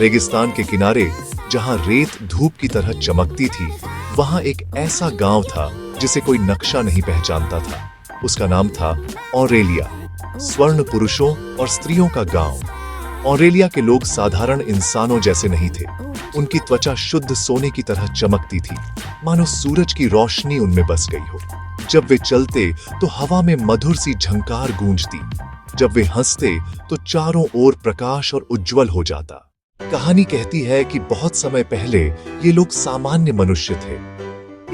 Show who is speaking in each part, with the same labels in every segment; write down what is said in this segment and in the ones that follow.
Speaker 1: रेगिस्तान के किनारे जहां रेत धूप की तरह चमकती थी, वहां एक ऐसा गांव था जिसे कोई नक्शा नहीं पहचानता था। उसका नाम था ऑरेलिया, स्वर्ण पुरुषों और स्त्रियों का गांव। ऑरेलिया के लोग साधारण इंसानों जैसे नहीं थे। उनकी त्वचा शुद्ध सोने की तरह चमकती थी, मानो सूरज की रोशनी उनमें बस गई हो। जब वे चलते तो हवा में मधुर सी झंकार गूंजती। जब वे हंसते तो चारों ओर प्रकाश और उज्जवल हो जाता। कहानी कहती है कि बहुत समय पहले ये लोग सामान्य मनुष्य थे।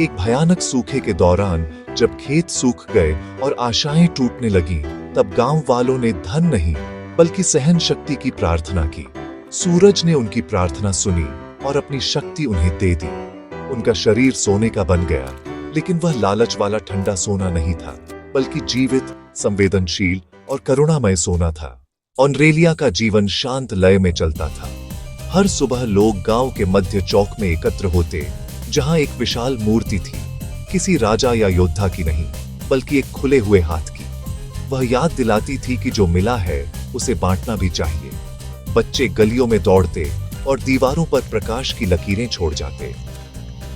Speaker 1: एक भयानक सूखे के दौरान जब खेत सूख गए और आशाएं टूटने लगी, तब गांव वालों ने धन नहीं बल्कि सहन शक्ति की प्रार्थना की। सूरज ने उनकी प्रार्थना सुनी और अपनी शक्ति उन्हें दे दी। उनका शरीर सोने का बन गया, लेकिन वह लालच वाला ठंडा सोना नहीं था, बल्कि जीवित, संवेदनशील और करुणामय सोना था। ऑरेलिया का जीवन शांत लय में चलता था। हर सुबह लोग गांव के मध्य चौक में एकत्र होते, जहां एक विशाल मूर्ति थी, किसी राजा या योद्धा की नहीं, बल्कि एक खुले हुए हाथ की। वह याद दिलाती थी कि जो मिला है उसे बांटना भी चाहिए। बच्चे गलियों में दौड़ते और दीवारों पर प्रकाश की लकीरें छोड़ जाते।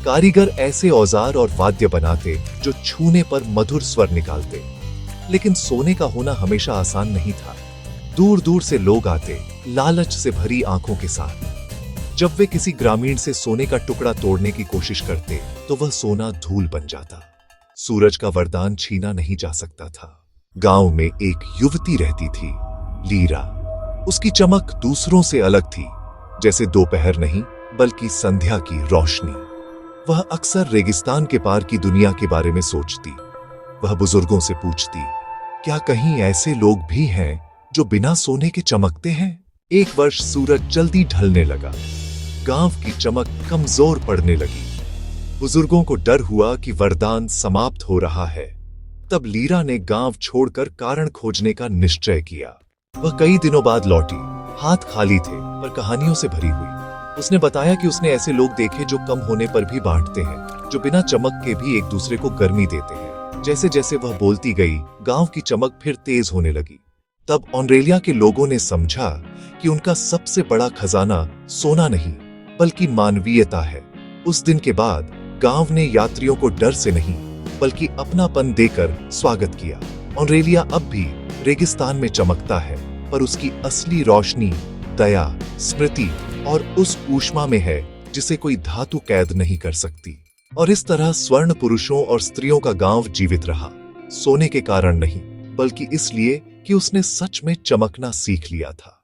Speaker 1: कारीगर ऐसे औजार और वाद्य बनाते जो छूने पर मधुर स्वर निकालते। लेकिन सोने का होना हमेशा आसान नहीं था। दूर दूर से लोग आते, लालच से भरी आंखों के साथ। जब वे किसी ग्रामीण से सोने का टुकड़ा तोड़ने की कोशिश करते, तो वह सोना धूल बन जाता। सूरज का वरदान छीना नहीं जा सकता था। गांव में एक युवती रहती थी, लीरा। उसकी चमक दूसरों से अलग थी, जैसे दोपहर नहीं बल्कि संध्या की रोशनी। वह अक्सर रेगिस्तान के पार की दुनिया के बारे में सोचती। वह बुजुर्गों से पूछती, क्या कहीं ऐसे लोग भी हैं जो बिना सोने के चमकते हैं? एक वर्ष सूरज जल्दी ढलने लगा। गांव की चमक कमजोर पड़ने लगी। बुजुर्गों को डर हुआ कि वरदान समाप्त हो रहा है। तब लीरा ने गांव छोड़कर कारण खोजने का निश्चय किया। वह कई दिनों बाद लौटी, हाथ खाली थे पर कहानियों से भरी हुई। उसने बताया कि उसने ऐसे लोग देखे जो कम होने पर भी बांटते हैं, जो बिना चमक के भी एक दूसरे को गर्मी देते हैं। जैसे जैसे वह बोलती गई, गांव की चमक फिर तेज होने लगी। तब ऑरेलिया के लोगों ने समझा कि उनका सबसे बड़ा खजाना सोना नहीं बल्कि मानवीयता है। उस दिन के बाद गांव ने यात्रियों को डर से नहीं बल्कि अपनापन देकर स्वागत किया। ऑरेलिया अब भी रेगिस्तान में चमकता है, पर उसकी असली रोशनी दया, स्मृति और उस ऊष्मा में है जिसे कोई धातु कैद नहीं कर सकती। और इस तरह स्वर्ण पुरुषों और स्त्रियों का गांव जीवित रहा, सोने के कारण नहीं बल्कि इसलिए कि उसने सच में चमकना सीख लिया था।